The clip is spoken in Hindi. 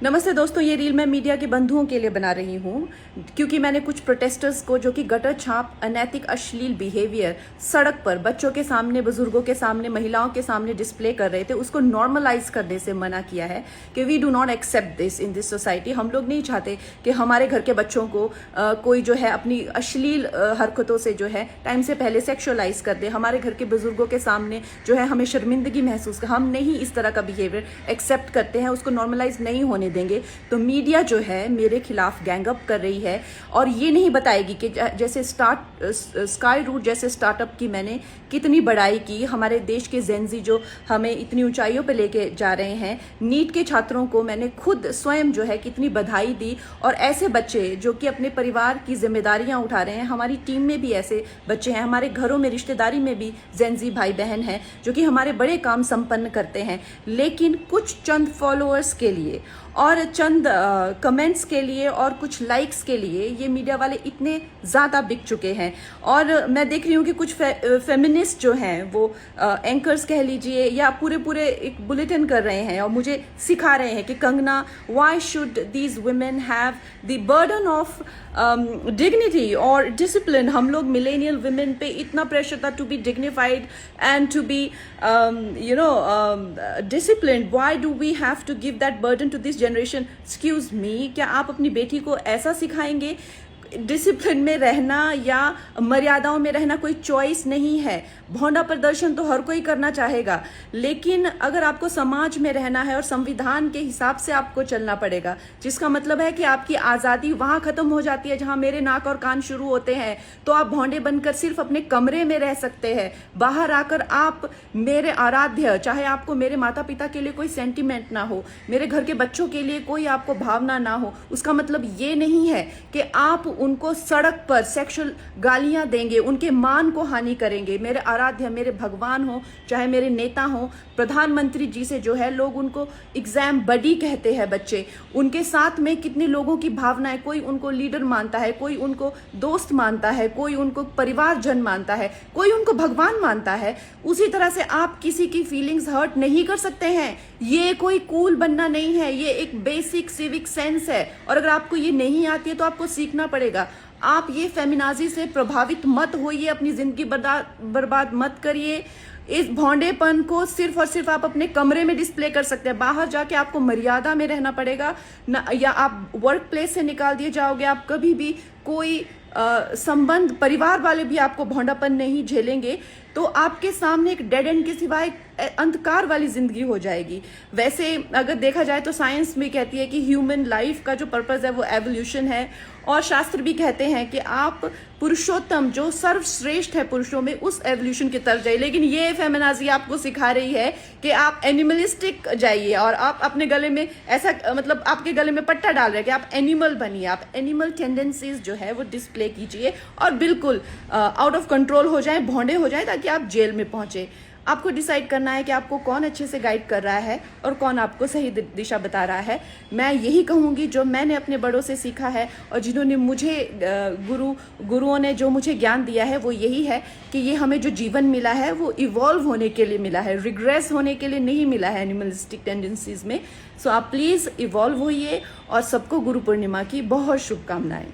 नमस्ते दोस्तों, ये रील मैं मीडिया के बंधुओं के लिए बना रही हूँ क्योंकि मैंने कुछ प्रोटेस्टर्स को जो कि गटर छाप अनैतिक अश्लील बिहेवियर सड़क पर बच्चों के सामने, बुजुर्गों के सामने, महिलाओं के सामने डिस्प्ले कर रहे थे, उसको नॉर्मलाइज करने से मना किया है कि we do not accept this in this society. हम लोग नहीं चाहते कि हमारे घर के बच्चों को कोई जो है अपनी अश्लील हरकतों से जो है टाइम से पहले सेक्सुअलाइज कर दे। हमारे घर के बुजुर्गों के सामने जो है हमें शर्मिंदगी महसूस कर, हम नहीं इस तरह का बिहेवियर एक्सेप्ट करते हैं, उसको नॉर्मलाइज नहीं होने देंगे। तो मीडिया जो है मेरे खिलाफ गैंगअप कर रही है और ये नहीं बताएगी कि जैसे स्काई रूट जैसे स्टार्टअप की मैंने कितनी बड़ाई की, हमारे देश के जेनजी जो हमें इतनी ऊंचाइयों पे लेके जा रहे हैं। नीट के छात्रों को मैंने खुद स्वयं जो है कितनी बधाई दी और ऐसे बच्चे जो कि अपने परिवार की जिम्मेदारियां उठा रहे हैं, हमारी टीम में भी ऐसे बच्चे हैं, हमारे घरों में रिश्तेदारी में भी जेनजी भाई बहन हैं जो कि हमारे बड़े काम संपन्न करते हैं। लेकिन कुछ चंद फॉलोअर्स के लिए और चंद कमेंट्स के लिए और कुछ लाइक्स के लिए ये मीडिया वाले इतने ज़्यादा बिक चुके हैं। और मैं देख रही हूँ कि कुछ फेमिनिस्ट जो हैं वो एंकर्स कह लीजिए या पूरे एक बुलेटिन कर रहे हैं और मुझे सिखा रहे हैं कि Kangana, why should these women have the burden of dignity और डिसिप्लिन। हम लोग मिलेनियल वुमेन पे इतना प्रेशर था to be dignified and to be disciplined. Why do we have to give that burden to this generation? Excuse me, क्या आप अपनी बेटी को ऐसा सिखाएंगे? डिसिप्लिन में रहना या मर्यादाओं में रहना कोई चॉइस नहीं है। भौंडा प्रदर्शन तो हर कोई करना चाहेगा, लेकिन अगर आपको समाज में रहना है और संविधान के हिसाब से आपको चलना पड़ेगा, जिसका मतलब है कि आपकी आज़ादी वहाँ ख़त्म हो जाती है जहाँ मेरे नाक और कान शुरू होते हैं। तो आप भौंडे बनकर सिर्फ अपने कमरे में रह सकते हैं। बाहर आकर आप मेरे आराध्य, चाहे आपको मेरे माता पिता के लिए कोई सेंटिमेंट ना हो, मेरे घर के बच्चों के लिए कोई आपको भावना ना हो, उसका मतलब ये नहीं है कि आप उनको सड़क पर सेक्सुअल गालियां देंगे, उनके मान को हानि करेंगे। मेरे आराध्य, मेरे भगवान हो, चाहे मेरे नेता हो, प्रधानमंत्री जी से जो है लोग उनको एग्जाम बडी कहते हैं बच्चे, उनके साथ में कितने लोगों की भावनाएं, कोई उनको लीडर मानता है, कोई उनको दोस्त मानता है, कोई उनको परिवारजन मानता है, कोई उनको भगवान मानता है। उसी तरह से आप किसी की फीलिंग्स हर्ट नहीं कर सकते हैं। ये कोई कूल बनना नहीं है, ये एक बेसिक सिविक सेंस है और अगर आपको ये नहीं आती है तो आपको सीखना पड़ेगा। आप ये फेमिनाजी से प्रभावित मत होइए, अपनी जिंदगी बर्बाद मत करिए। इस भौंडेपन को सिर्फ और सिर्फ आप अपने कमरे में डिस्प्ले कर सकते हैं। बाहर जाके आपको मर्यादा में रहना पड़ेगा ना, या आप वर्क प्लेस से निकाल दिए जाओगे। आप कभी भी कोई संबंध, परिवार वाले भी आपको भौंडापन नहीं झेलेंगे, तो आपके सामने एक डेड एंड के सिवाय अंधकार वाली जिंदगी हो जाएगी। वैसे अगर देखा जाए तो साइंस भी कहती है कि ह्यूमन लाइफ का जो पर्पस है वो एवोल्यूशन है, और शास्त्र भी कहते हैं कि आप पुरुषोत्तम जो सर्वश्रेष्ठ है पुरुषों में, उस एवोल्यूशन की तरफ जाइए। लेकिन ये फेमिनाजी आपको सिखा रही है कि आप एनिमलिस्टिक जाइए और आप अपने गले में ऐसा, मतलब आपके गले में पट्टा डाल रहे हैं कि आप एनिमल बनिए, आप एनिमल टेंडेंसीज जो है वो डिस्प्ले कीजिए और बिल्कुल आउट ऑफ कंट्रोल हो जाए, भौंडे हो जाए, ताकि आप जेल में पहुंचे। आपको डिसाइड करना है कि आपको कौन अच्छे से गाइड कर रहा है और कौन आपको सही दिशा बता रहा है। मैं यही कहूँगी जो मैंने अपने बड़ों से सीखा है और जिन्होंने मुझे गुरुओं ने जो मुझे ज्ञान दिया है वो यही है कि ये हमें जो जीवन मिला है वो इवॉल्व होने के लिए मिला है, रिग्रेस होने के लिए नहीं मिला है एनिमलिस्टिक टेंडेंसीज में। सो आप प्लीज़ इवॉल्व होइए और सबको गुरु पूर्णिमा की बहुत शुभकामनाएं।